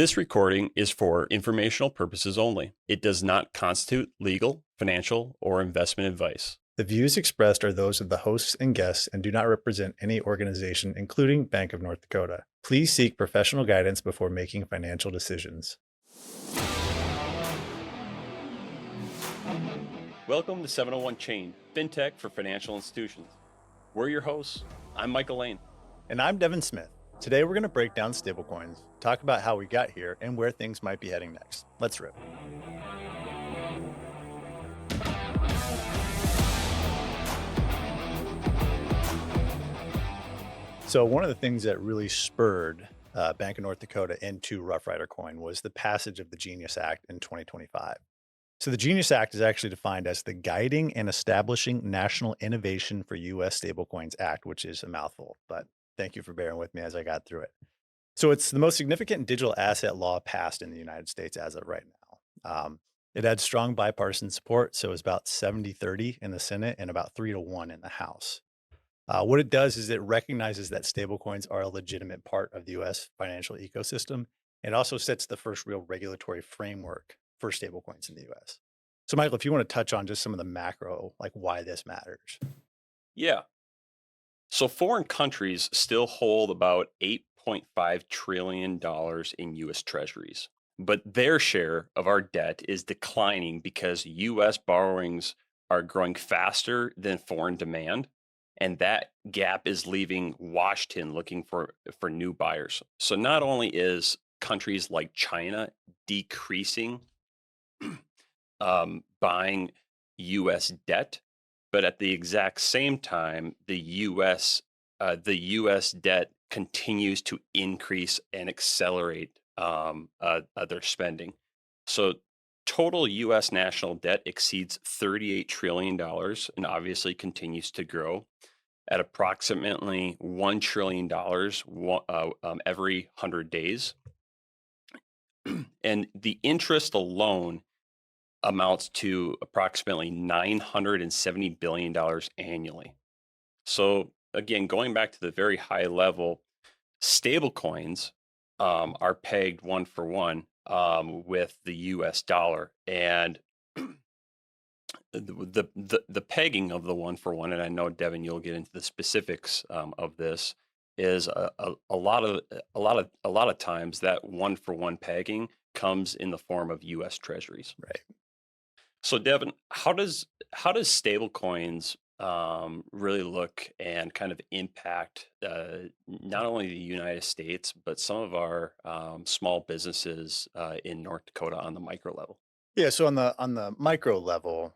This recording is for informational purposes only. It does not constitute legal, financial, or investment advice. The views expressed are those of the hosts and guests and do not represent any organization, including Bank of North Dakota. Please seek professional guidance before making financial decisions. Welcome to 701 Chain, Fintech for financial institutions. We're your hosts. I'm Michael Lehn. And I'm Devon Smith. Today, we're going to break down stablecoins, talk about how we got here and where things might be heading next. Let's rip. So one of the things that really spurred Bank of North Dakota into Roughrider Coin was the passage of the Genius Act in 2025. So the Genius Act is actually defined as the Guiding and Establishing National Innovation for U.S. Stablecoins Act, which is a mouthful, but thank you for bearing with me as I got through it. So it's the most significant digital asset law passed in the United States as of right now. It had strong bipartisan support, so it was about 70-30 in the Senate and about 3-1 in the House. What it does is it recognizes that stablecoins are a legitimate part of the U.S. financial ecosystem. It also sets the first real regulatory framework for stablecoins in the U.S. So, Michael, if you want to touch on just some of the macro, like why this matters. Yeah. So foreign countries still hold about $8.5 trillion in U.S. treasuries, but their share of our debt is declining because U.S. borrowings are growing faster than foreign demand. And that gap is leaving Washington looking for new buyers. So not only is countries like China decreasing buying U.S. debt, but at the exact same time, the U.S. debt continues to increase and accelerate their spending. So total U.S. national debt exceeds $38 trillion and obviously continues to grow at approximately $1 trillion every 100 days. And the interest alone amounts to approximately $970 billion annually. So again, going back to the very high level, stablecoins are pegged one for one with the US dollar. And the pegging of the one for one, and I know Devon, you'll get into the specifics of this, is a lot of times that one for one pegging comes in the form of U.S. Treasuries. Right. So Devon, how does stablecoins really look and kind of impact not only the United States but some of our small businesses in North Dakota on the micro level? Yeah. So on the micro level,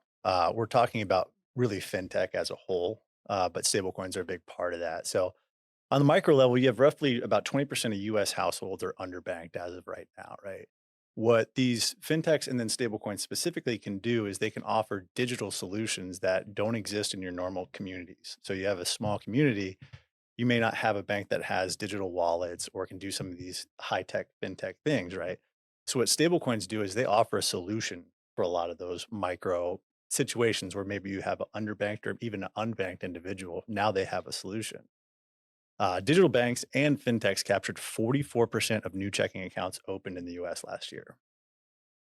we're talking about really fintech as a whole, but stablecoins are a big part of that. So on the micro level, you have roughly about 20% of U.S. households are underbanked as of right now, right? What these fintechs and then stablecoins specifically can do is they can offer digital solutions that don't exist in your normal communities. So you have a small community, you may not have a bank that has digital wallets or can do some of these high-tech fintech things, right? So what stablecoins do is they offer a solution for a lot of those micro situations where maybe you have an underbanked or even an unbanked individual. Now they have a solution. Digital banks and fintechs captured 44% of new checking accounts opened in the US last year.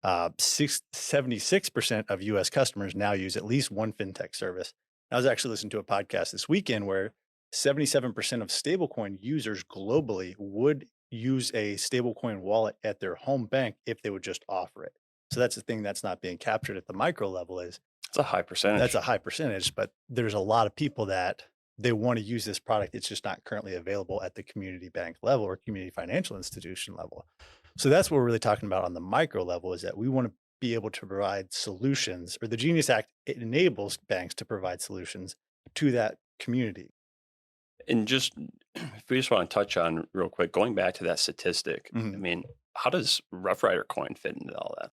76% of US customers now use at least one fintech service. I was actually listening to a podcast this weekend where 77% of stablecoin users globally would use a stablecoin wallet at their home bank if they would just offer it. So that's the thing that's not being captured at the micro level is It's a high percentage. that's a high percentage, but there's a lot of people that they want to use this product. It's just not currently available at the community bank level or community financial institution level. So that's what we're really talking about on the micro level is that we want to be able to provide solutions, or the Genius Act, it enables banks to provide solutions to that community. And just if we just want to touch on real quick, going back to that statistic, I Mhm. mean, how does Roughrider Coin fit into all that?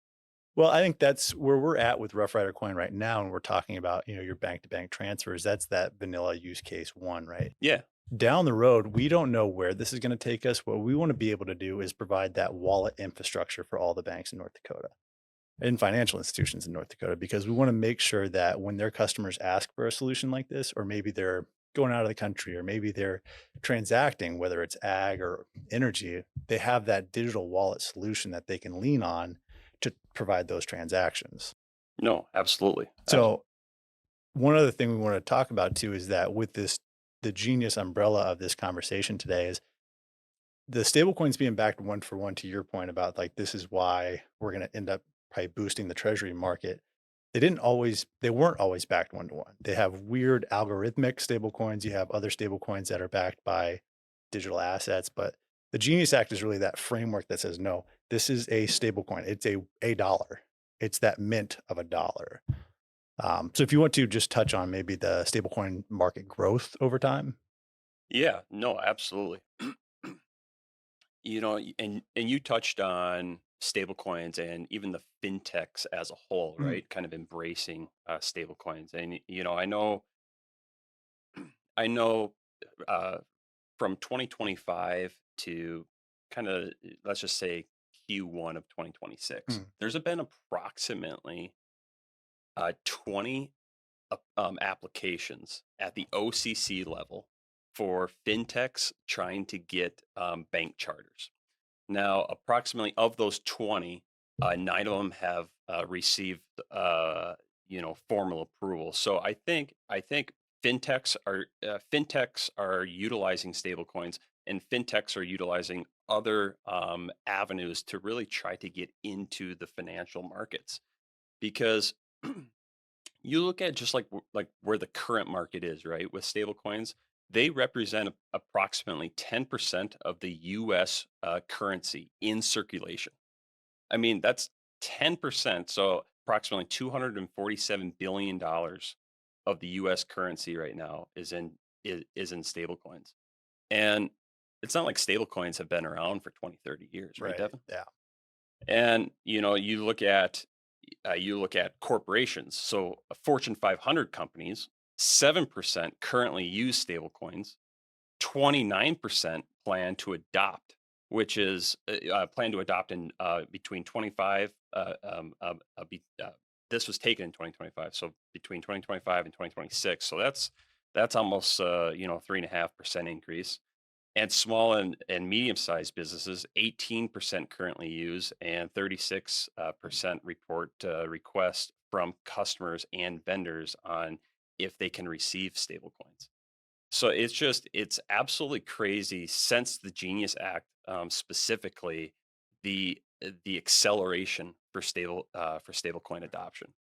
Well, I think that's where we're at with Roughrider Coin right now. And we're talking about, your bank to bank transfers. That's that vanilla use case one, right? Yeah. Down the road, we don't know where this is going to take us. What we want to be able to do is provide that wallet infrastructure for all the banks in North Dakota and financial institutions in North Dakota, because we want to make sure that when their customers ask for a solution like this, or maybe they're going out of the country, or maybe they're transacting, whether it's ag or energy, they have that digital wallet solution that they can lean on to provide those transactions. No, absolutely. So one other thing we want to talk about too is that with this, the genius umbrella of this conversation today is the stablecoins being backed one for one, to your point about like this is why we're going to end up probably boosting the treasury market. They weren't always backed one to one. They have weird algorithmic stablecoins. You have other stablecoins that are backed by digital assets, but the Genius Act is really that framework that says, no, this is a stablecoin. It's a dollar. It's that mint of a dollar. So if you want to just touch on maybe the stablecoin market growth over time. Yeah, no, absolutely. And you touched on stablecoins and even the fintechs as a whole, Mm, right? Kind of embracing stablecoins. And I know uh, from 2025 to kind of let's just say Q1 of 2026, mm, there's been approximately 20 applications at the OCC level for fintechs trying to get bank charters. Now, approximately of those 20, 9 of them have received formal approval. So I think fintechs are utilizing stablecoins, and fintechs are utilizing other avenues to really try to get into the financial markets because you look at just like where the current market is, right? With stablecoins, they represent approximately 10% of the US currency in circulation. I mean, that's 10%. So approximately $247 billion of the US currency right now is in stablecoins. And it's not like stablecoins have been around for 20, 30 years, right, right. Devin? Yeah. And you look at corporations. So Fortune 500 companies, 7% currently use stablecoins. 29% plan to adopt, which is plan to adopt in between 25. This was taken in 2025, so between 2025 and 2026. So that's almost 3.5% increase. And small and medium sized businesses, 18% currently use, and 36% report requests from customers and vendors on if they can receive stablecoins. So it's absolutely crazy since the Genius Act, specifically the acceleration for stablecoin adoption.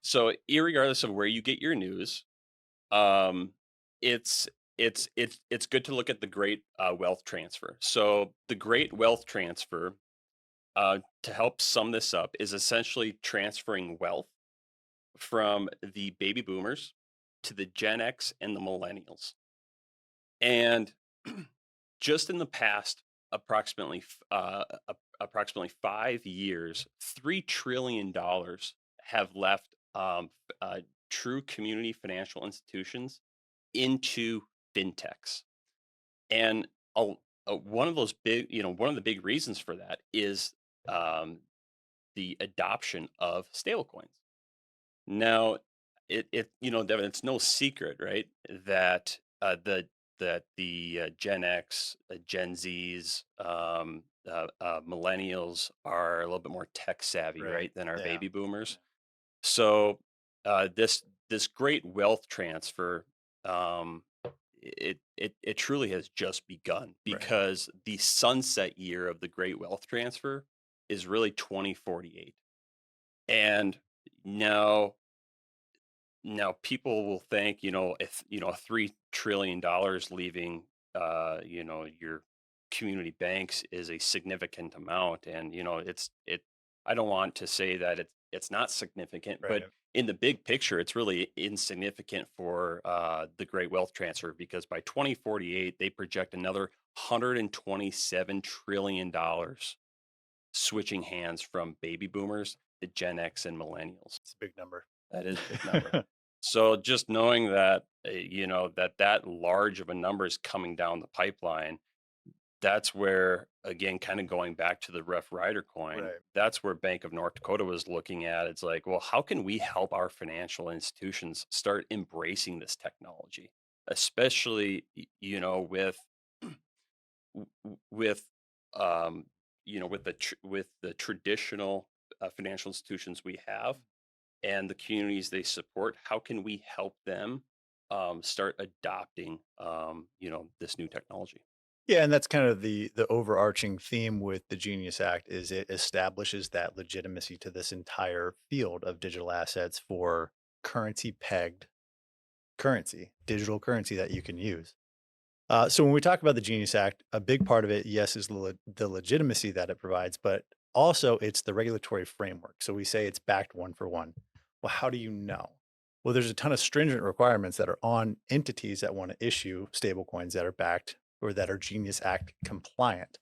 So, irregardless of where you get your news, um, it's it's good to look at the great wealth transfer. So, the great wealth transfer, to help sum this up, is essentially transferring wealth from the baby boomers to the Gen X and the millennials. And just in the past approximately 5 years, $3 trillion have left true community financial institutions into fintechs. And one of the big reasons for that is um, the adoption of stablecoins. Now, Devin, it's no secret, right, that the Gen X, Gen Zs, millennials are a little bit more tech savvy, Right. right, than our Yeah. baby boomers. So this great wealth transfer, um, it truly has just begun Right. because the sunset year of the great wealth transfer is really 2048, and now people will think, if $3 trillion leaving, your community banks is a significant amount, and I don't want to say that it's not significant, but Right. in the big picture, it's really insignificant for the great wealth transfer because by 2048, they project another $127 trillion switching hands from baby boomers to Gen X and millennials. It's a big number. That is a big number. So just knowing that, that large of a number is coming down the pipeline, that's where, again, kind of going back to the Roughrider Coin, Right. that's where Bank of North Dakota was looking at. It's like, well, how can we help our financial institutions start embracing this technology? especially with with with with the traditional financial institutions we have and the communities they support. How can we help them start adopting this new technology? Yeah, and that's kind of the overarching theme with the Genius Act is it establishes that legitimacy to this entire field of digital assets for currency pegged currency, digital currency that you can use. So when we talk about the Genius Act, a big part of it, yes, is the legitimacy that it provides, but also it's the regulatory framework. So we say it's backed one for one. Well, how do you know? Well, there's a ton of stringent requirements that are on entities that want to issue stablecoins that are backed or that are Genius Act compliant.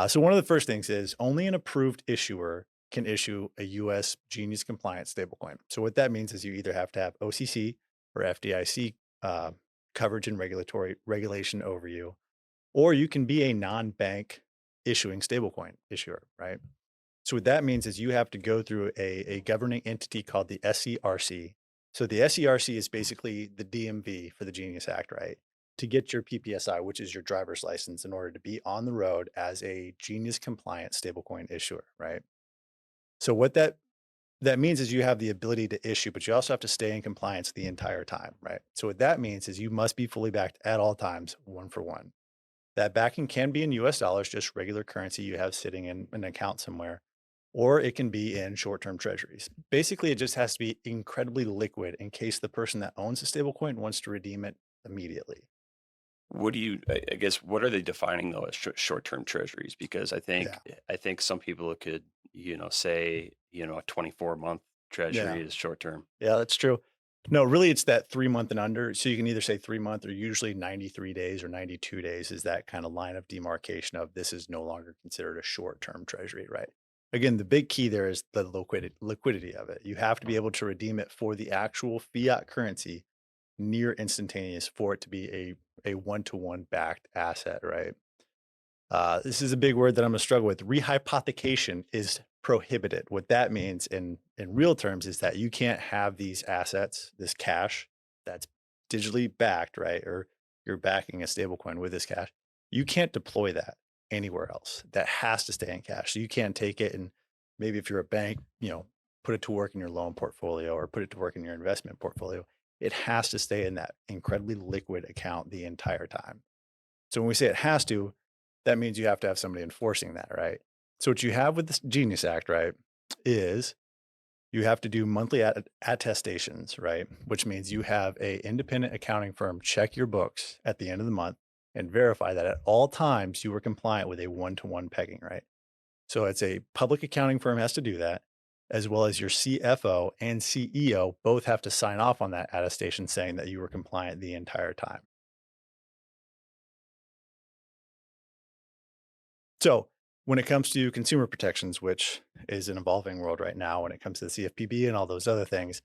So one of the first things is only an approved issuer can issue a U.S. Genius compliant stablecoin. So what that means is you either have to have OCC or FDIC coverage and regulatory regulation over you, or you can be a non-bank issuing stablecoin issuer, right? So what that means is you have to go through a governing entity called the SCRC. So the SCRC is basically the DMV for the Genius Act, right? To get your PPSI, which is your driver's license, in order to be on the road as a Genius compliant stablecoin issuer, right? So what that means is you have the ability to issue, but you also have to stay in compliance the entire time, right? So what that means is you must be fully backed at all times, one for one. That backing can be in US dollars, just regular currency you have sitting in an account somewhere, or it can be in short term treasuries. Basically, it just has to be incredibly liquid in case the person that owns the stablecoin wants to redeem it immediately. What do you? I guess what are they defining though as short-term treasuries? Because Yeah. I think some people could say a 24-month Yeah. treasury is short-term. Yeah, that's true. No, really, it's that 3 month and under. So you can either say 3 month or usually 93 days or 92 days is that kind of line of demarcation of this is no longer considered a short term treasury, right? Again, the big key there is the liquidity of it. You have to be able to redeem it for the actual fiat currency near instantaneous for it to be a one-to-one backed asset, right? This is a big word that I'm going to struggle with. Rehypothecation is prohibited. What that means in real terms is that you can't have these assets, this cash that's digitally backed, right? Or you're backing a stablecoin with this cash. You can't deploy that anywhere else. That has to stay in cash. So you can't take it and maybe if you're a bank, put it to work in your loan portfolio or put it to work in your investment portfolio. It has to stay in that incredibly liquid account the entire time. So when we say it has to, that means you have to have somebody enforcing that, right? So what you have with this Genius Act, right, is you have to do monthly attestations, right? Which means you have a independent accounting firm check your books at the end of the month and verify that at all times you were compliant with a one-to-one pegging, right? So it's a public accounting firm has to do that, as well as your CFO and CEO both have to sign off on that attestation saying that you were compliant the entire time. So when it comes to consumer protections, which is an evolving world right now, when it comes to the CFPB and all those other things,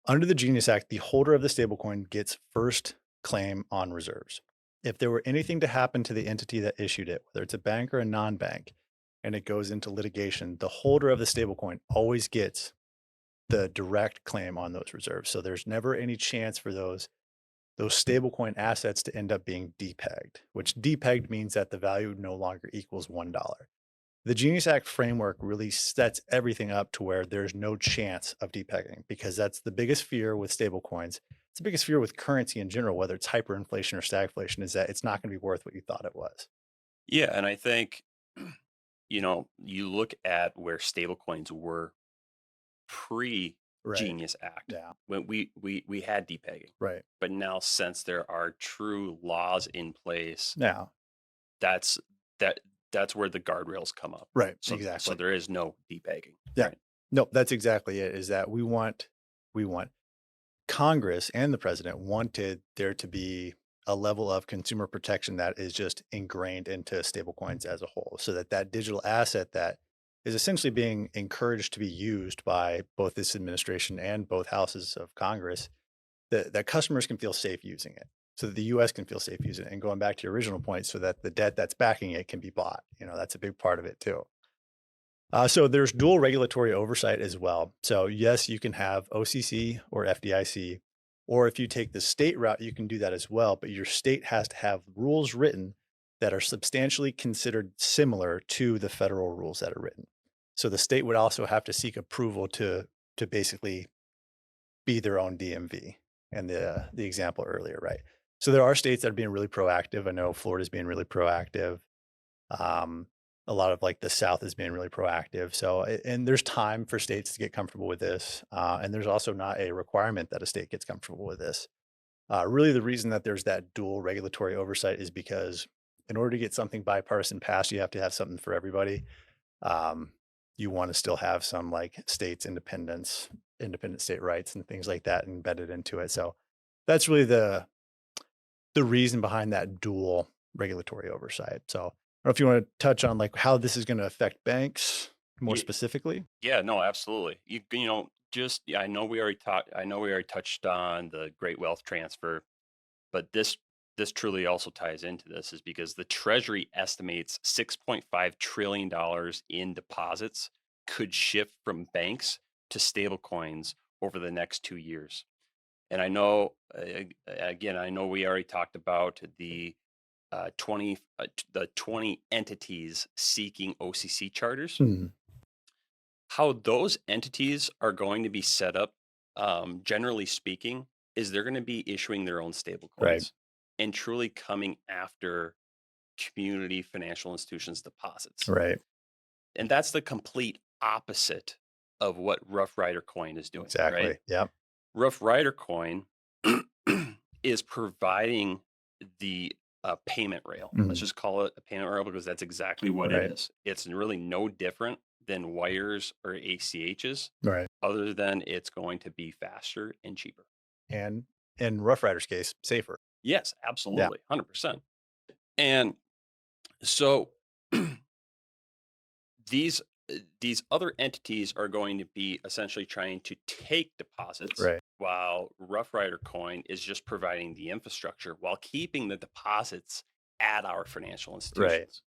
under the Genius Act, the holder of the stablecoin gets first claim on reserves. If there were anything to happen to the entity that issued it, whether it's a bank or a non bank, and it goes into litigation, the holder of the stablecoin always gets the direct claim on those reserves. So there's never any chance for those stablecoin assets to end up being depegged, which depegged means that the value no longer equals $1. The Genius Act framework really sets everything up to where there's no chance of depegging because that's the biggest fear with stablecoins. It's the biggest fear with currency in general, whether it's hyperinflation or stagflation, is that it's not going to be worth what you thought it was. Yeah, and I think you look at where stablecoins were pre Right. Genius Act Yeah. when we had depegging, Right. but now since there are true laws in place, Now, that's that that's where the guardrails come up. right. So Exactly. there is no depegging, Yeah. right? No, that's exactly it. Is that we want Congress and the president wanted there to be a level of consumer protection that is just ingrained into stablecoins as a whole, so that that digital asset that is essentially being encouraged to be used by both this administration and both houses of Congress, that customers can feel safe using it, so that the U.S. can feel safe using it. And going back to your original point, so that the debt that's backing it can be bought. That's a big part of it too. So there's dual regulatory oversight as well. So yes, you can have OCC or FDIC. Or if you take the state route, you can do that as well, but your state has to have rules written that are substantially considered similar to the federal rules that are written. So the state would also have to seek approval to basically be their own DMV and the example earlier, right? So there are states that are being really proactive. I know Florida's being really proactive. Um, a lot of like the South is being really proactive. So, and there's time for states to get comfortable with this. And there's also not a requirement that a state gets comfortable with this. Really, the reason that there's that dual regulatory oversight is because in order to get something bipartisan passed, you have to have something for everybody. Um, you want to still have some like states independence, independent state rights, and things like that embedded into it. So that's really the reason behind that dual regulatory oversight. So I don't know if you want to touch on like how this is going to affect banks more Ye- specifically. Yeah, no, absolutely. You know, just yeah, I know we already touched on the great wealth transfer, but this truly also ties into this is because the Treasury estimates $6.5 trillion in deposits could shift from banks to stablecoins over the next 2 years. And I know, again, I know we already talked about the 20 entities seeking OCC charters. Mhm. How those entities are going to be set up, generally speaking, is they're going to be issuing their own stable Right. coins and truly coming after community financial institutions' deposits. Right. And that's the complete opposite of what Roughrider Coin is doing, right? Exactly. Yep. Roughrider Coin is providing the payment rail. Let's Mhm. just call it a payment rail because that's exactly what it Right. is. It's really no different than wires or ACHs, Right. other than it's going to be faster and cheaper. And in Rough Riders case, safer. Yes, Yeah. absolutely, 100%. And so these these other entities are going to be essentially trying to take deposits Right. while Roughrider Coin is just providing the infrastructure while keeping the deposits at our financial Right. institutions.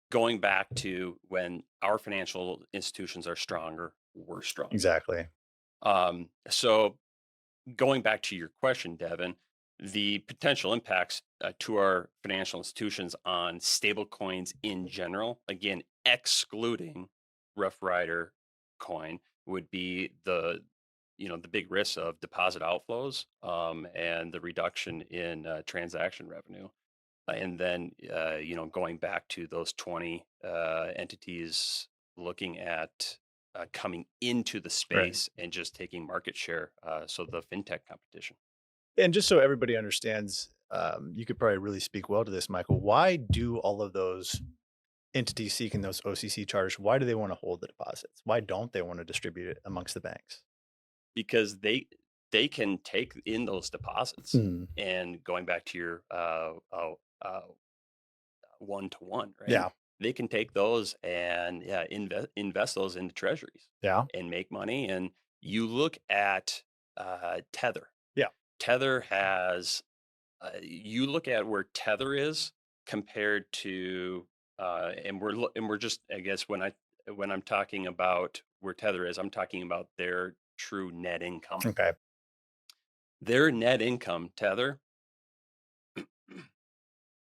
Going back to when our financial institutions are stronger, we're stronger. Exactly. So going back to your question, Devin, the potential impacts to our financial institutions on stable coins in general, again, excluding Rough Rider coin, would be the big risks of deposit outflows and the reduction in transaction revenue. And then, going back to those 20 entities looking at coming into the Right. space and just taking market share. So the fintech competition. And just so everybody understands, you could probably really speak well to this, Michael. Why do all of those entities seeking those OCC charters, why do they want to hold the deposits? Why don't they want to distribute it amongst the banks? Because they can take in those deposits Mm. and going back to your one to one, right? Yeah. They can take those and yeah, invest those into treasuries Yeah. and make money. And you look at Tether. Yeah. Tether has you look at where Tether is compared to and we're just I guess when I'm talking about where Tether is, I'm talking about their true net income. Okay. Their net income, Tether,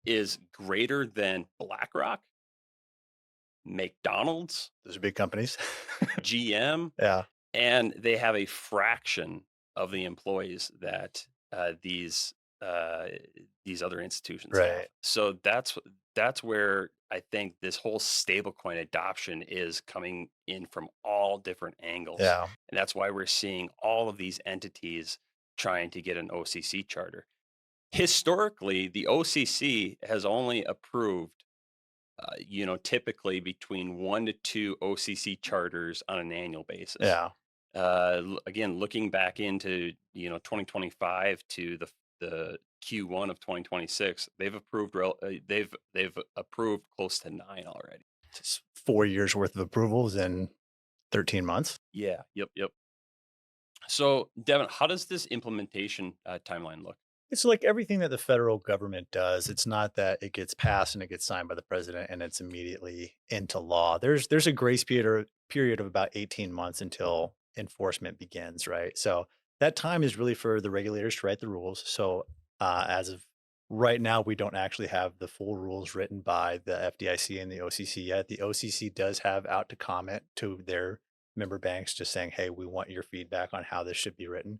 is greater than BlackRock, McDonald's, Those are big companies. GM, Yeah. and they have a fraction of the employees that uh, these other institutions have. Right. So that's where I think this whole stablecoin adoption is coming in from all different angles, Yeah. and that's why we're seeing all of these entities trying to get an OCC charter. Historically, the OCC has only approved typically between 1 to 2 OCC charters on an annual basis. Yeah. Again, looking back into 2025 to the Q1 of 2026, they've approved close to 9 already. It's 4 years worth of approvals in 13 months. Yeah, yep. So, Devin, how does this implementation timeline look? It's like everything that the federal government does. It's not that it gets passed and it gets signed by the president and it's immediately into law. There's a grace period of about 18 months until enforcement begins, right? So That time is really for the regulators to write the rules. So, as of right now, we don't actually have the full rules written by the FDIC and the OCC yet. The OCC does have out to comment to their member banks, just saying, "Hey, we want your feedback on how this should be written."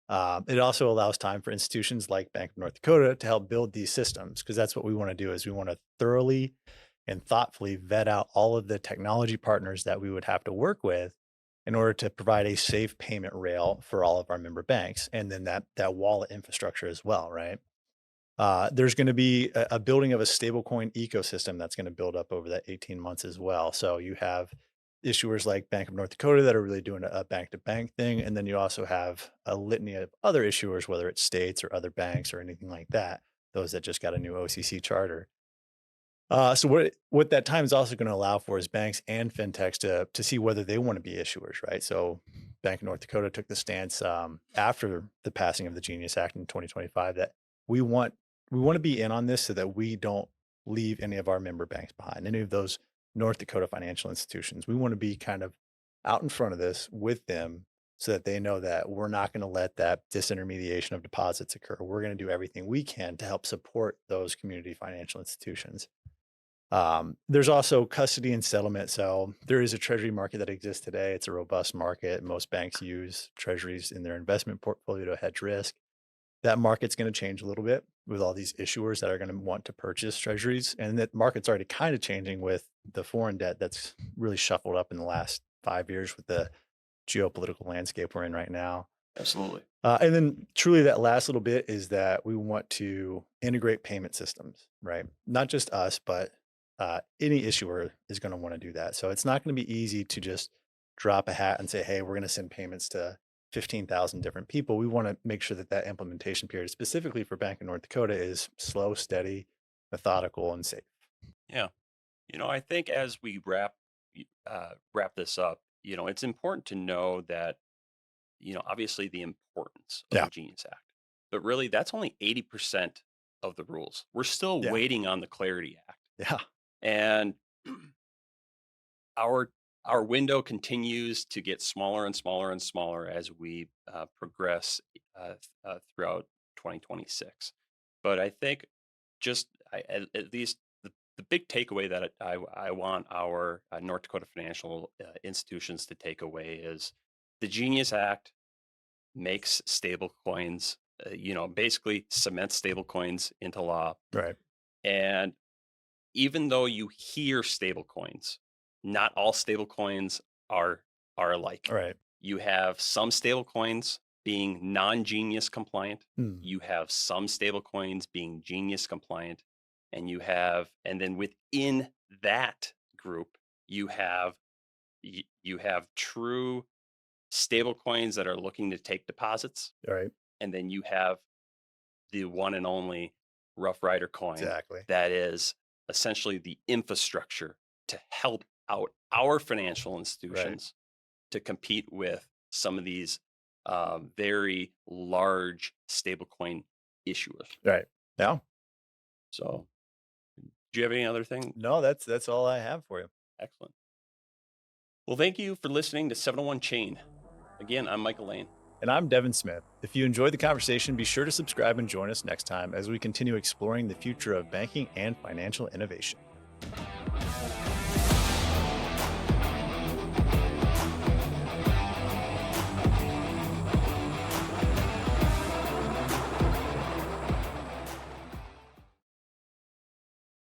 It also allows time for institutions like Bank of North Dakota to help build these systems because that's what we want to do is we want to thoroughly and thoughtfully vet out all of the technology partners that we would have to work with in order to provide a safe payment rail for all of our member banks and then that wallet infrastructure as well, right? There's going to be a building of a stablecoin ecosystem that's going to build up over that 18 months as well. So you have issuers like Bank of North Dakota that are really doing a bank to bank thing. And then you also have a litany of other issuers, whether it's states or other banks or anything like that, those that just got a new OCC charter. So what that time is also going to allow for is banks and fintechs to see whether they want to be issuers, right? So Bank of North Dakota took the stance after the passing of the Genius Act in 2025 that we want we want to be in on this so that we don't leave any of our member banks behind, any of those North Dakota financial institutions. We want to be kind of out in front of this with them so that they know that we're not going to let that disintermediation of deposits occur. We're going to do everything we can to help support those community financial institutions. There's also custody and settlement. So there is a treasury market that exists today. It's a robust market. Most banks use treasuries in their investment portfolio to hedge risk. That market's going to change a little bit with all these issuers that are going to want to purchase treasuries. And that market's already kind of changing with the foreign debt that's really shuffled up in the last 5 years with the geopolitical landscape we're in right now. Absolutely. And then truly that last little bit is that we want to integrate payment systems, right? Not just us, but any issuer is going to want to do that. So it's not going to be easy to just drop a hat and say, hey, we're going to send payments to 15,000 different people. We want to make sure that that implementation period, specifically for Bank of North Dakota, is slow, steady, methodical, and safe. Yeah. I think as we wrap this up, it's important to know that obviously the importance of Yeah. the Genius Act, but really that's only 80% of the rules. We're still Yeah. waiting on the Clarity Act, Yeah. and our our window continues to get smaller and smaller and smaller as we progress throughout 2026. But I think at least the big takeaway that I want our North Dakota financial institutions to take away is the Genius Act makes stable coins, basically cements stable coins into law. Right. And even though you hear stable coins, not all stable coins are alike. Right. You have some stable coins being non-genius compliant. Hmm. You have some stable coins being genius compliant. And then within that group, you have true stable coins that are looking to take deposits. Right. And then you have the one and only Roughrider Coin Exactly. that is essentially the infrastructure to help out our financial Right. institutions to compete with some of these very large stablecoin issuers. Right. Yeah. So, do you have any other thing? No, that's all I have for you. Excellent. Well, thank you for listening to 701 Chain. Again, I'm Michael Lehn. And I'm Devon Smith. If you enjoyed the conversation, be sure to subscribe and join us next time as we continue exploring the future of banking and financial innovation.